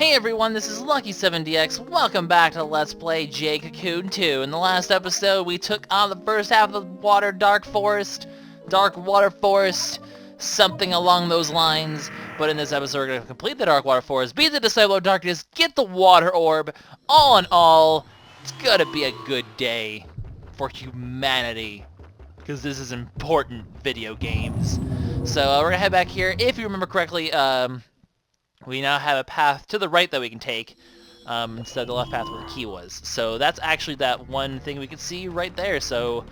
Hey everyone, this is LuckySevenDX. Welcome back to Let's Play Jade Cocoon 2. In the last episode, we took on the first half of the Dark Water Forest, something along those lines. But in this episode, we're going to complete the Dark Water Forest, beat the Disciple of Darkness, get the Water Orb. All in all, it's gonna be a good day for humanity, because this is important video games. So we're gonna head back here. If you remember correctly, we now have a path to the right that we can take, instead of the left path where the key was. So that's actually that one thing we can see right there. So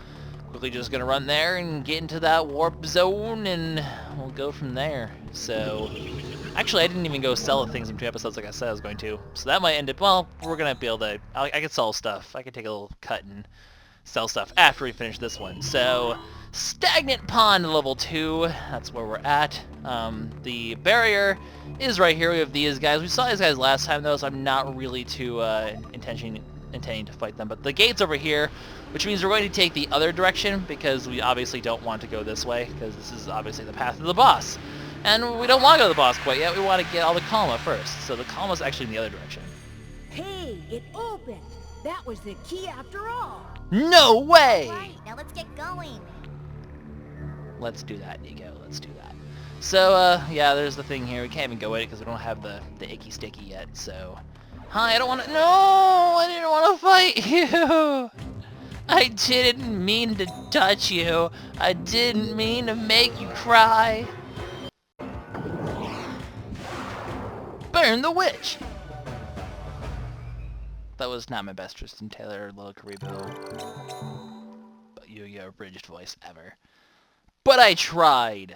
quickly just gonna run there and get into that warp zone, and we'll go from there. So actually, I didn't even go sell things in 2 episodes like I said I was going to. So that might end up, well, we're gonna be able to, I could sell stuff. I could take a little cut and sell stuff after we finish this one. So Stagnant Pond level 2, that's where we're at. The barrier is right here. We have these guys. We saw these guys last time though, so I'm not really too intending to fight them. But the gate's over here, which means we're going to take the other direction, because we obviously don't want to go this way, because this is obviously the path to the boss. And we don't want to go to the boss quite yet. We want to get all the Kalma first. So the Kalma's actually in the other direction. Hey, it opened! That was the key after all! No way! Alright, now let's get going. Let's do that, Nico. Let's do that. So, yeah, there's the thing here. We can't even go in it because we don't have the icky sticky yet, so... Hi, I don't want to... No! I didn't want to fight you! I didn't mean to touch you. I didn't mean to make you cry. Burn the witch! That was not my best Tristan Taylor, Little Karibo, but Yu-Gi-Oh! Abridged voice ever. But I tried!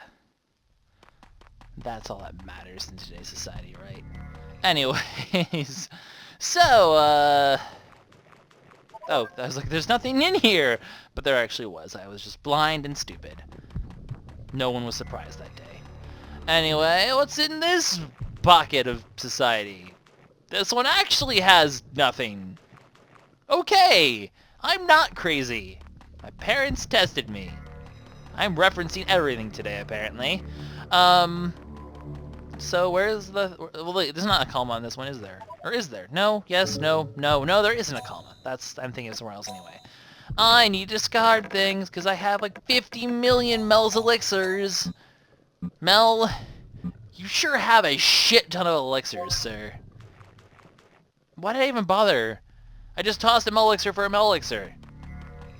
That's all that matters in today's society, right? Anyways, so, oh, I was like, there's nothing in here! But there actually was. I was just blind and stupid. No one was surprised that day. Anyway, what's in this bucket of society? This one actually has nothing. Okay, I'm not crazy. My parents tested me. I'm referencing everything today, apparently. So where's the... Well, wait, there's not a Kalma on this one, is there? Or is there? No, yes, no, no, no, there isn't a Kalma. I'm thinking of somewhere else anyway. I need to discard things, because I have like 50 million Mel's elixirs. Mel, you sure have a shit ton of elixirs, sir. Why did I even bother? I just tossed a Mel elixir for a Mel elixir.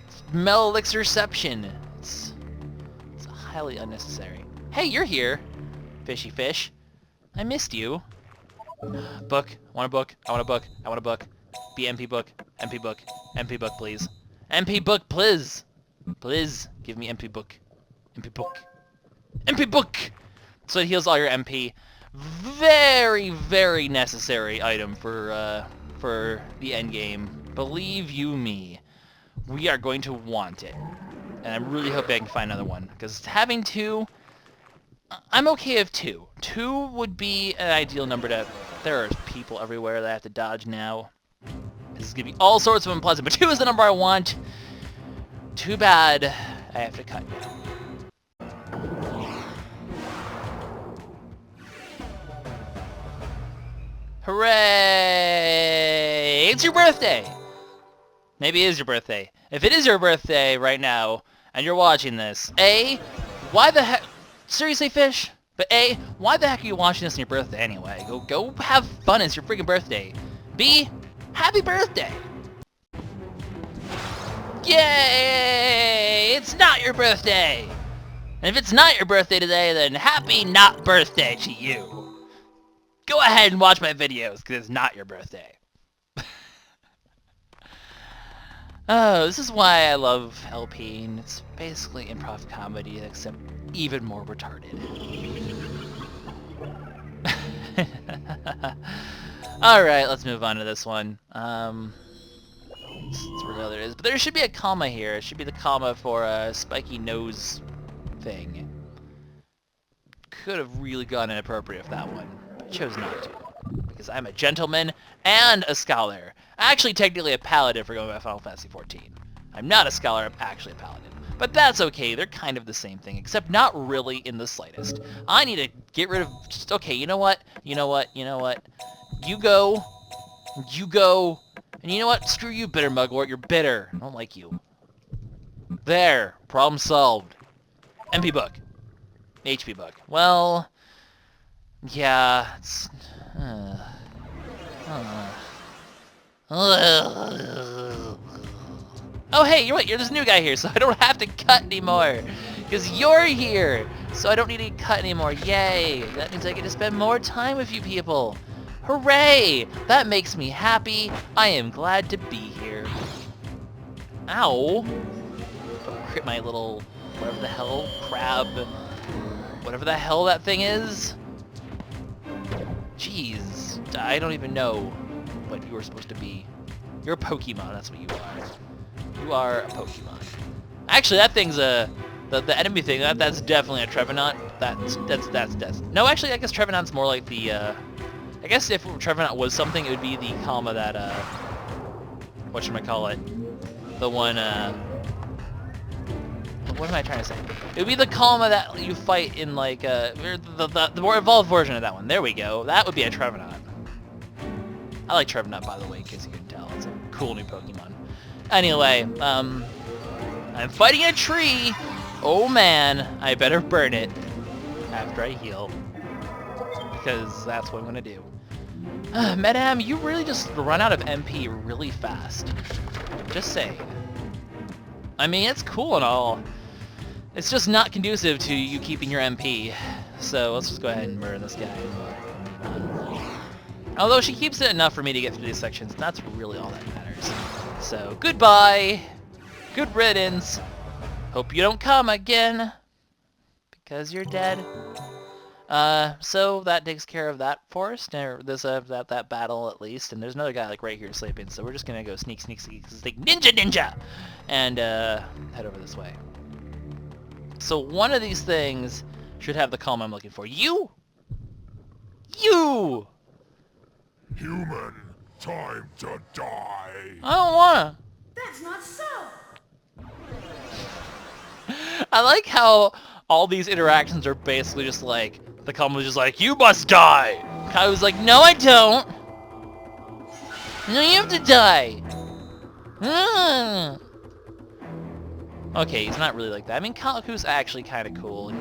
It's Mel elixirception. It's highly unnecessary. Hey, you're here, fishy fish. I missed you. Book. I want a book. I want a book. I want a book. Be MP book. MP book. MP book, please. MP book, please. Please give me MP book. MP book. MP book. So it heals all your MP. Very, very necessary item for the end game. Believe you me, we are going to want it, and I'm really hoping I can find another one, because having 2, I'm okay with 2. 2 would be an ideal number to... There are people everywhere that I have to dodge now. This is gonna be all sorts of unpleasant, but 2 is the number I want. Too bad I have to cut now. Hooray! It's your birthday! Maybe it is your birthday. If it is your birthday right now, and you're watching this, A, why the heck... Seriously, fish? But A, why the heck are you watching this on your birthday anyway? Go have fun, it's your freaking birthday. B, happy birthday! Yay! It's not your birthday! And if it's not your birthday today, then happy not birthday to you. Go ahead and watch my videos, because it's not your birthday. Oh, this is why I love LP, and it's basically improv comedy, except even more retarded. Alright, let's move on to this one. Let's where the other is. But there should be a Kalma here. It should be the Kalma for a spiky nose thing. Could have really gone inappropriate with that one. Chose not to, because I'm a gentleman and a scholar. Actually, technically a paladin for going by Final Fantasy XIV. I'm not a scholar, I'm actually a paladin. But that's okay, they're kind of the same thing, except not really in the slightest. I need to get rid of... okay, you know what? You go. You go. And you know what? Screw you, bitter mugwort. You're bitter. I don't like you. There. Problem solved. MP book. HP book. Well, yeah, it's... Oh, hey, you're this new guy here, so I don't have to cut anymore. Because you're here, so I don't need to cut anymore. Yay! That means I get to spend more time with you people. Hooray! That makes me happy. I am glad to be here. Ow! Don't crit my little, whatever the hell, crab, whatever the hell that thing is. Jeez, I don't even know what you were supposed to be. You're a Pokemon, that's what you are. You are a Pokemon. Actually, that thing's the enemy thing, that's definitely a Trevenant. That's... No, actually, I guess Trevenant's more like the, I guess if Trevenant was something, it would be the Kalma that, whatchamacallit? The one, what am I trying to say? It would be the Kalma that you fight in, like, the more evolved version of that one. There we go. That would be a Trevenant. I like Trevenant, by the way, in case you couldn't tell. It's a cool new Pokemon. Anyway, I'm fighting a tree! Oh man, I better burn it after I heal. Because that's what I'm gonna do. Madame, you really just run out of MP really fast. Just saying. I mean, it's cool and all. It's just not conducive to you keeping your MP. So let's just go ahead and murder this guy. Although she keeps it enough for me to get through these sections, and that's really all that matters. So, goodbye! Good riddance! Hope you don't come again! Because you're dead. So that takes care of that forest, or this, that battle at least, and there's another guy like right here sleeping, so we're just gonna go sneak, ninja! And, head over this way. So one of these things should have the calm I'm looking for. You! Human, time to die. I don't wanna. That's not so! I like how all these interactions are basically just like, the calm was just like, you must die! Kahu's like, no I don't! No, you have to die! Okay, he's not really like that. I mean, Kahu's actually kind of cool.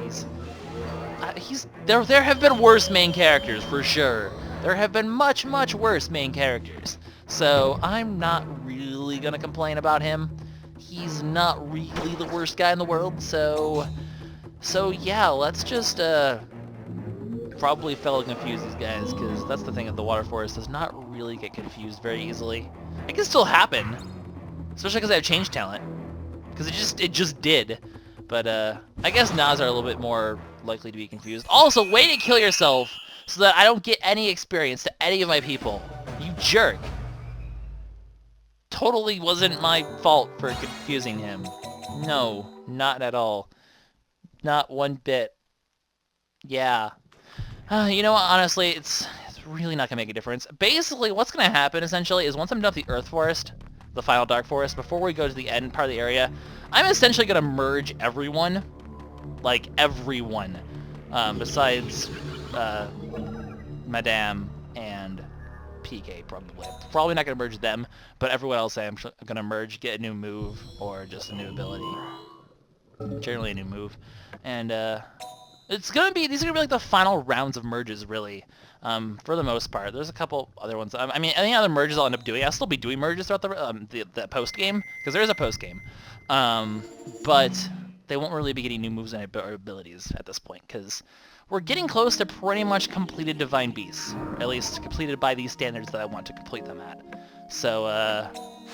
There have been worse main characters, for sure. There have been much, much worse main characters. So, I'm not really gonna complain about him. He's not really the worst guy in the world, so yeah, let's just, probably fail to confuse these guys, because that's the thing that the Water Forest does not really get confused very easily. It can still happen, especially because I have change talent, because it just did. But, I guess Nas are a little bit more likely to be confused. Also, way to kill yourself so that I don't get any experience to any of my people. You jerk. Totally wasn't my fault for confusing him. No, not at all. Not one bit. Yeah. You know what, honestly, it's really not going to make a difference. Basically, what's going to happen, essentially, is once I'm done with the Earth Forest, the final Dark Forest, before we go to the end part of the area, I'm essentially going to merge everyone. Like, everyone. Besides, Madame and PK, probably. Probably not going to merge them, but everyone else I'm going to merge, get a new move, or just a new ability. Generally a new move. And, these are going to be like the final rounds of merges, really. For the most part. There's a couple other ones. I mean, any other merges I'll end up doing. I'll still be doing merges throughout the post-game, because there is a post-game. But they won't really be getting new moves and abilities at this point, because we're getting close to pretty much completed Divine Beasts. At least completed by these standards that I want to complete them at. So,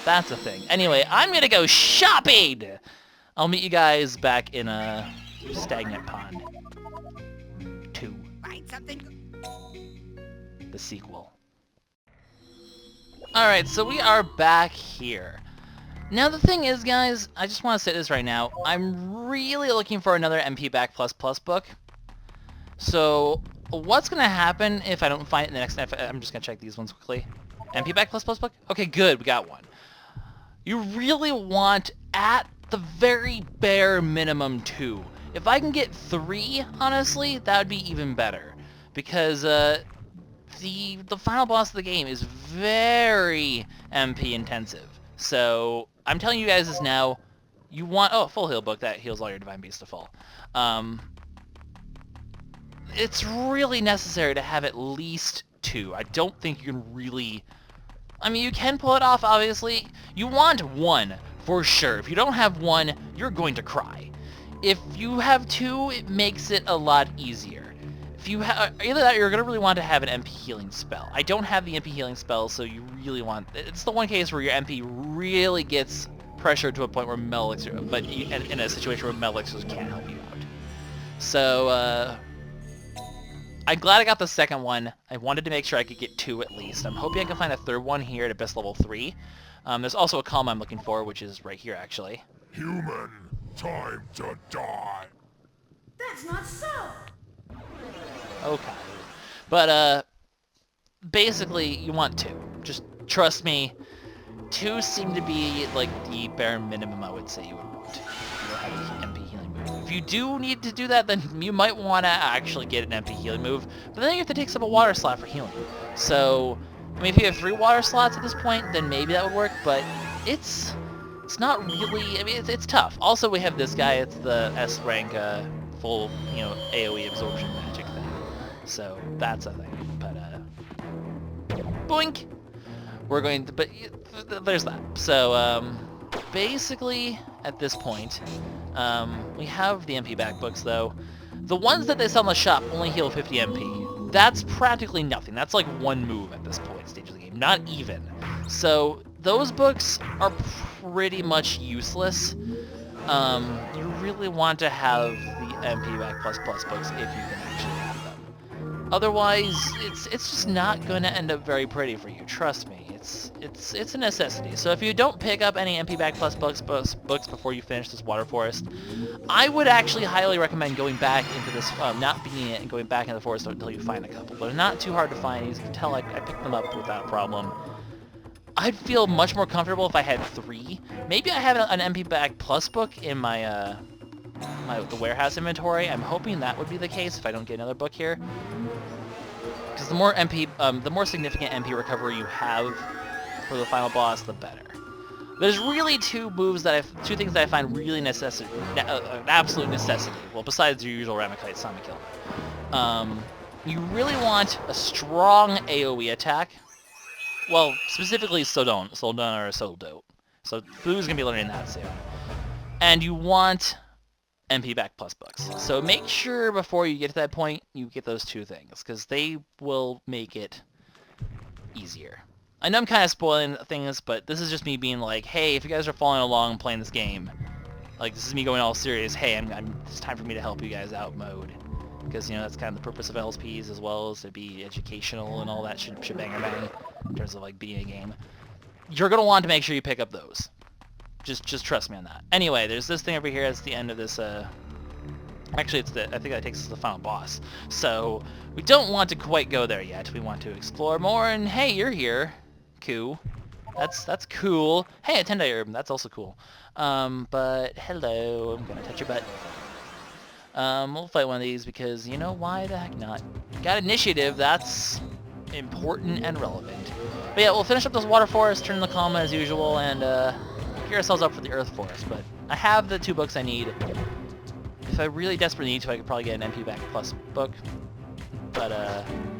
that's the thing. Anyway, I'm gonna go shopping! I'll meet you guys back in a Stagnant Pond 2. Find something. The sequel. Alright, so we are back here. Now the thing is, guys, I just want to say this right now. I'm really looking for another MP Back++ book. So, what's going to happen if I don't find it in the next... I'm just going to check these ones quickly. MP Back++ book? Okay, good, we got one. You really want, at the very bare minimum, 2. If I can get 3, honestly, that would be even better. Because, the final boss of the game is very MP intensive. So I'm telling you guys this now. You want full heal book that heals all your divine beasts to full. It's really necessary to have at least 2. I don't think you can really. I mean, you can pull it off. Obviously, you want 1 for sure. If you don't have 1, you're going to cry. If you have 2, it makes it a lot easier. If you have either that, or you're gonna really want to have an MP healing spell. I don't have the MP healing spell, so you really want. It's the one case where your MP really gets pressured to a point where Metal Elixir, but in a situation where Metal Elixirs can't help you out. So I'm glad I got the second one. I wanted to make sure I could get 2 at least. I'm hoping I can find a third one here at Abyss level 3. There's also a Kalma I'm looking for, which is right here actually. Human, time to die. That's not so! Okay. But, basically, you want 2. Just trust me. 2 seem to be, like, the bare minimum I would say you would want. You have an MP healing move. If you do need to do that, then you might want to actually get an MP healing move, but then you have to take up a water slot for healing. So, I mean, if you have 3 water slots at this point, then maybe that would work, but it's not really, I mean, it's tough. Also, we have this guy, it's the S rank, full, AoE absorption magic thing. So that's a thing, but boink. We're going to, but there's that. So basically at this point, we have the MP back books though. The ones that they sell in the shop only heal 50 MP. That's practically nothing. That's like 1 move at this point stage of the game, not even. So those books are pretty much useless. You really want to have the MP back plus books if you can actually have them. Otherwise, it's just not going to end up very pretty for you. Trust me, it's a necessity. So if you don't pick up any MP back plus books before you finish this water forest, I would actually highly recommend going back into this, not beating it and going back into the forest until you find a couple. They're not too hard to find. As you can tell, I picked them up without a problem. I'd feel much more comfortable if I had 3. Maybe I have an MP back plus book in my the warehouse inventory. I'm hoping that would be the case if I don't get another book here. Because the more the more significant MP recovery you have for the final boss, the better. There's really 2 things that I find really an absolute necessity. Well, besides your usual Ramakite Sama kill. You really want a strong AoE attack. Well, specifically Soldon or Soldo. So Fu's gonna be learning that soon. And you want MP back plus books. So make sure before you get to that point, you get those 2 things, because they will make it easier. I know I'm kind of spoiling things, but this is just me being like, hey, if you guys are following along playing this game, like, this is me going all serious, hey, it's time for me to help you guys out mode. Because, that's kind of the purpose of LSPs, as well as to be educational and all that shebang bang in terms of, like, beating a game. You're going to want to make sure you pick up those. Just trust me on that. Anyway, there's this thing over here. It's the end of this, actually, I think that takes us to the final boss. So, we don't want to quite go there yet. We want to explore more, and hey, you're here. Cool. That's cool. Hey, a Tendai Herb. That's also cool. But hello. I'm gonna touch your butt. We'll fight one of these because, why the heck not? Got initiative. That's important and relevant. But yeah, we'll finish up this water forest, turn the Kalma as usual, and gear ourselves up for the earth forest. But I have the 2 books I need. If I really desperately need to, I could probably get an MP back plus book. But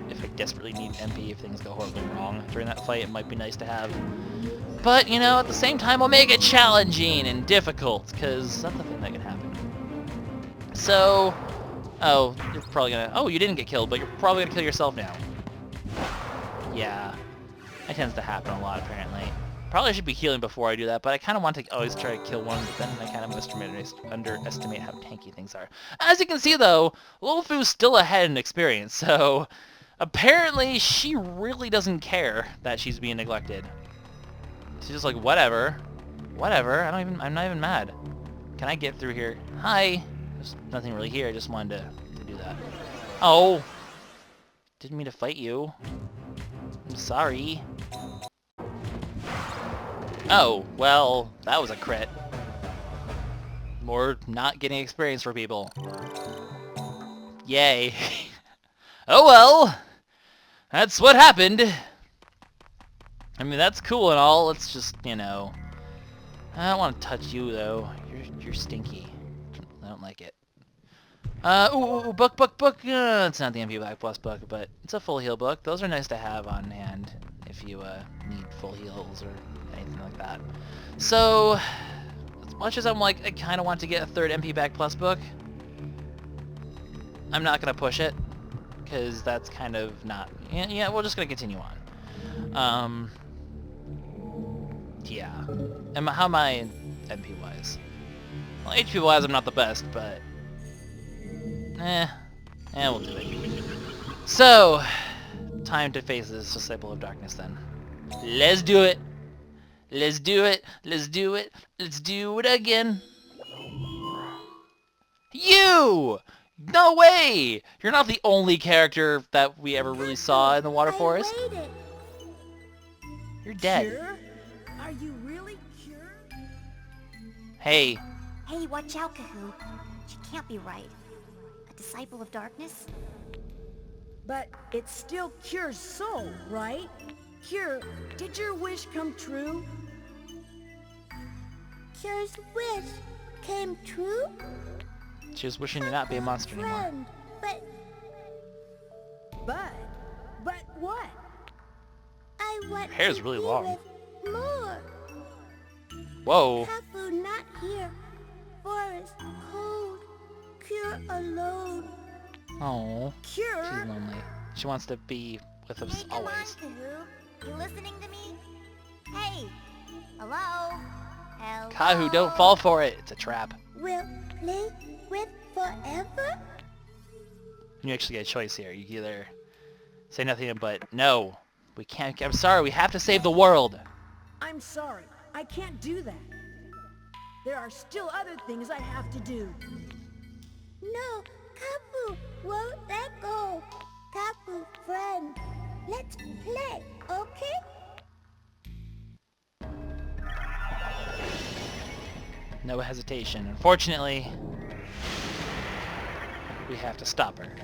if I desperately need MP, if things go horribly wrong during that fight, it might be nice to have. But, at the same time, I'll make it challenging and difficult, because that's the thing that can happen. So, you're probably gonna, you didn't get killed, but you're probably gonna kill yourself now. Yeah, that tends to happen a lot, apparently. Probably should be healing before I do that, but I kind of want to always try to kill one, but then I kind of underestimate how tanky things are. As you can see, though, Lilfu's still ahead in experience, so apparently she really doesn't care that she's being neglected. She's just like, whatever, I'm not even mad. Can I get through here? Hi. There's nothing really here, I just wanted to do that. Oh! Didn't mean to fight you. I'm sorry. Oh, well, that was a crit. More not getting experience for people. Yay. Oh well! That's what happened. I mean, that's cool and all. It's just, you know, I don't want to touch you though. You're stinky. I don't like it. Ooh, book. It's not the MP Black Plus book, but it's a full heal book. Those are nice to have on hand if you need full heals or anything like that. So, as much as I'm like, I kind of want to get a third MP Black Plus book, I'm not gonna push it because that's kind of not. Yeah, we're just gonna continue on. Yeah. And how am I MP wise? Well, HP wise, I'm not the best, but we'll do it. So, time to face this Disciple of Darkness then. Let's do it. Let's do it. Let's do it. Let's do it again. You! No way! You're not the only character that we ever really saw in the Water Forest. You're dead. Cure? Are you really cured? Hey. Hey, watch out, Kahu. She can't be right. A Disciple of Darkness? But it still cures soul, right? Cure, did your wish come true? Cure's wish came true? She was wishing to not be a monster anymore. But what? I want Her hair's really long. more. Whoa. Kahu not here. Forest cold. Cure alone. Oh. Cure? She's lonely. She wants to be with us Hey, come on, always. Kahu. You listening to me? Hey. Hello? Hello? Kahu, don't fall for it. It's a trap. Will play with forever? You actually get a choice here. You can either say nothing but no. We can't. I'm sorry. We have to save the world. I'm sorry, I can't do that. There are still other things I have to do. No, Kahu won't let go. Kahu, friend, let's play, okay? No hesitation. Unfortunately, we have to stop her.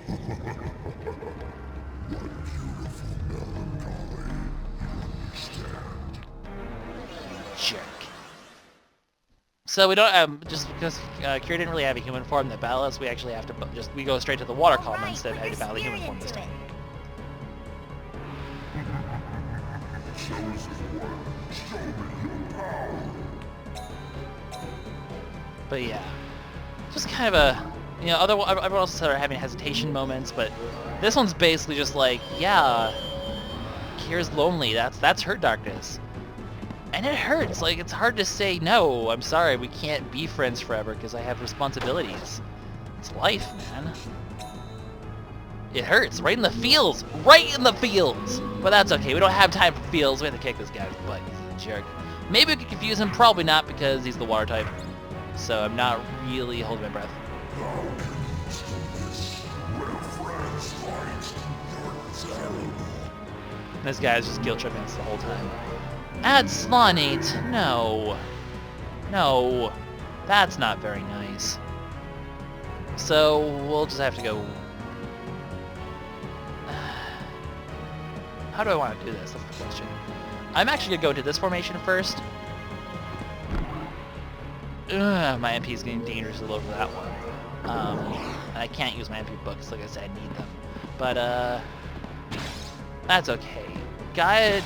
Jerk. So we don't just because Kira didn't really have a human form that battle us, we actually have to we go straight to the water column Alright, instead of put having to your battle a human spirit form this into time. But yeah, just kind of a, you know, everyone else started having hesitation moments, but this one's basically just like, yeah, Kira's lonely. That's her darkness, and it hurts. Like, it's hard to say no. I'm sorry, we can't be friends forever because I have responsibilities. It's life, man. It hurts right in the feels, But that's okay. We don't have time for feels. We have to kick this guy's butt. He's a jerk. Maybe we could confuse him. Probably not because he's the water type. So I'm not really holding my breath. This guy's just guilt tripping us the whole time. Add Slawnate. No. No. That's not very nice. So we'll just have to go. How do I want to do this? That's the question. I'm actually going to go into this formation first. My MP is getting dangerously low for that one. And I can't use my MP books, like I said, I need them. But, that's okay. Gaia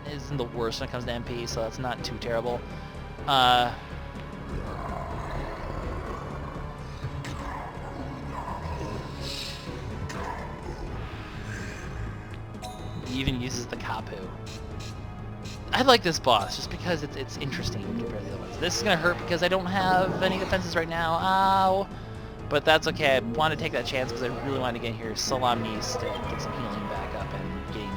isn't the worst when it comes to MP, so that's not too terrible. He even uses the Kahu. I like this boss just because it's interesting compared to the other ones. This is gonna hurt because I don't have any defenses right now. Ow! But that's okay. I want to take that chance because I really want to get here Salamnis to get some healing back up and getting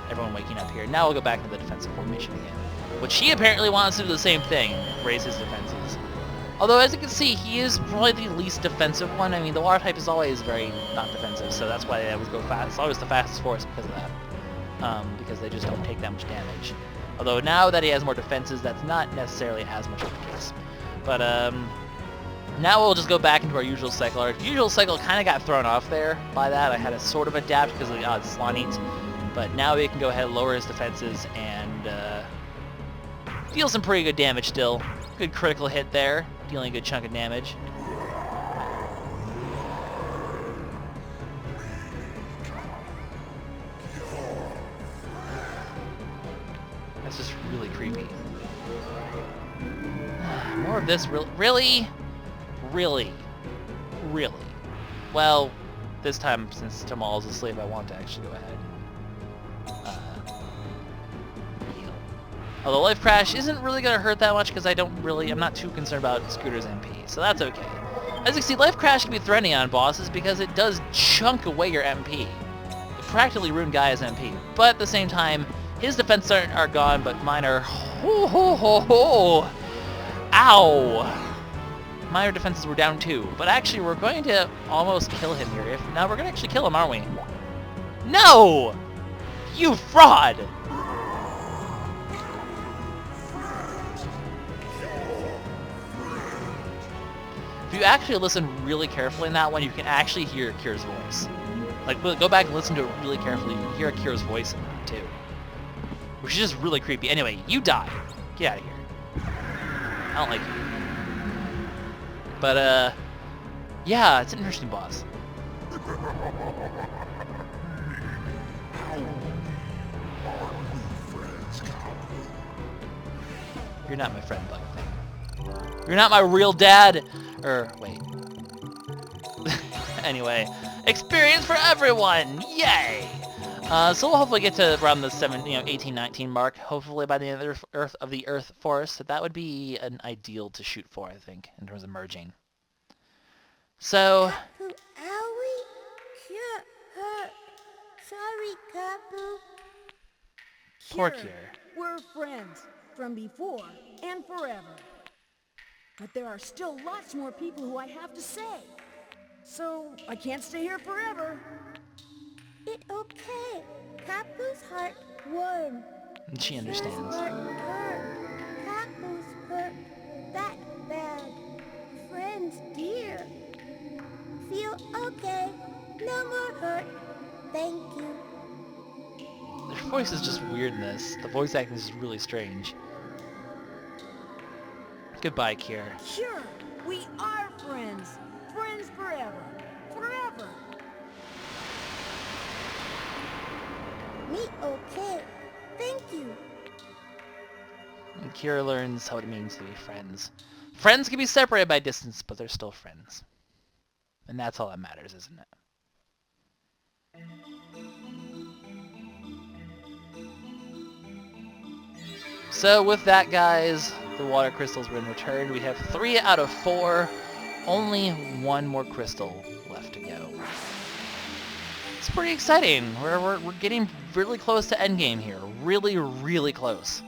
everyone waking up here. Now we'll go back to the defensive formation again. Which he apparently wants to do the same thing, raise his defenses. Although, as you can see, he is probably the least defensive one. I mean, the water type is always very not defensive, so that's why they always go fast. It's always the fastest for us because of that. Because they just don't take that much damage. Although now that he has more defenses, that's not necessarily as much of the case. But, Now we'll just go back into our usual cycle. Our usual cycle kind of got thrown off there by that. I had to sort of adapt because of the Stagnant. But now we can go ahead and lower his defenses and deal some pretty good damage still. Good critical hit there, dealing a good chunk of damage. That's just really creepy. More of this, really? Really? Well, this time, since Tamal's asleep, I want to actually go ahead. Heal. Although Life Crash isn't really going to hurt that much because I'm not too concerned about Scooter's MP, so that's okay. As you can see, Life Crash can be threatening on bosses because it does chunk away your MP. It practically ruined Gaia's MP, but at the same time, his defenses are gone, but mine are... Ow! Minor defenses were down too, but actually we're going to almost kill him here. Now we're going to actually kill him, aren't we? No! You fraud! If you actually listen really carefully in that one, you can actually hear Kira's voice. Like, go back and listen to it really carefully. You can hear Kira's voice in that too. Which is just really creepy. Anyway, you die. Get out of here. I don't like you. But, yeah, it's an interesting boss. You're not my friend, Bug Thing. You're not my real dad! Wait. Anyway, experience for everyone! Yay! So we'll hopefully get to around the 18-19 mark, hopefully by the end of the Earth Forest. That would be an ideal to shoot for, I think, in terms of merging. So... Kahu, owie. Cure hurt. Sorry, Kahu. Poor Cure, Cure. we're friends, from before and forever. But there are still lots more people who I have to say. So, I can't stay here forever. It okay. Kahu's heart warm. And she understands. Heart hurt. Kahu's hurt that bad. Friends dear. Feel okay. No more hurt. Thank you. Their voice is just weird in this. The voice acting is really strange. Goodbye, Cure. Sure, we are friends. Friends forever. Forever. Me okay. Thank you. And Cure learns how it means to be friends. Friends can be separated by distance, but they're still friends. And that's all that matters, isn't it? So with that, guys, the water crystals were returned. We have 3 out of 4. Only 1 more crystal left to go. It's pretty exciting. We're getting really close to endgame here. Really close.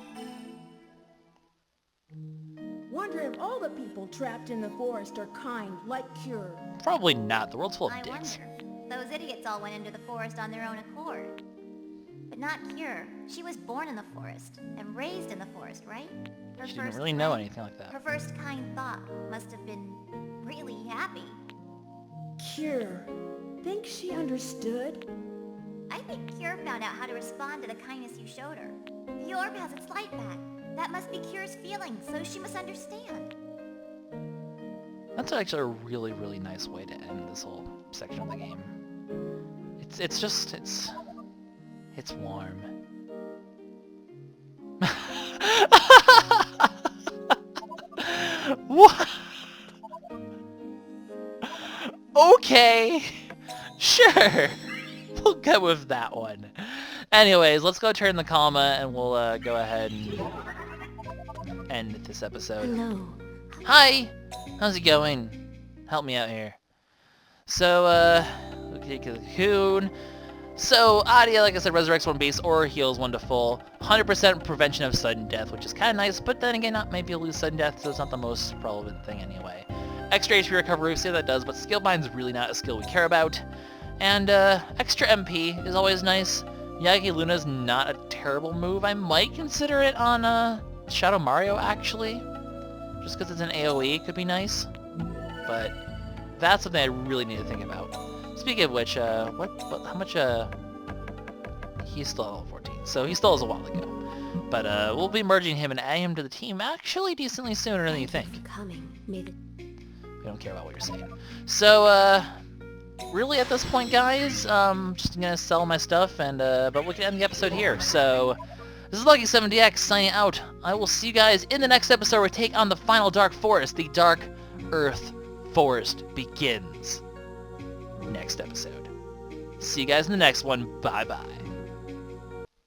Wonder if all the people trapped in the forest are kind, like Cure. Probably not. The world's full of I dicks. wonder. Those idiots all went into the forest on their own accord. But not Cure. She was born in the forest and raised in the forest, right? She didn't really know anything like that. Her first kind thought must have been really happy. Cure. Think she understood? I think Cure found out how to respond to the kindness you showed her. The orb has its light back. That must be Cure's feeling, so she must understand. That's actually a really nice way to end this whole section of the game. It's warm. What? Okay, sure. We'll go with that one. Anyways, let's go turn the Kalma and we'll go ahead and end this episode. Hello. Hi! How's it going? Help me out here. So, Jade Cocoon. So, Adia, like I said, resurrects 1 base or heals 1 to full. 100% prevention of sudden death, which is kind of nice, but then again, not maybe you'll lose sudden death, so it's not the most relevant thing anyway. Extra HP recovery, see what that does, but skill bind's really not a skill we care about. And, extra MP is always nice. Yagi Luna's not a terrible move. I might consider it on, Shadow Mario, actually. Just because it's an AoE, could be nice. but that's something I really need to think about. Speaking of which, how much, he's still at level 14, so he still has a while to go. But we'll be merging him and adding him to the team actually decently sooner than you think. We don't care about what you're saying. So, really at this point, guys, just gonna sell my stuff, and but we can end the episode here. So, this is LuckySevenDX signing out. I will see you guys in the next episode where we take on the final Dark Forest. The Dark Earth Forest begins next episode. See you guys in the next one. Bye-bye.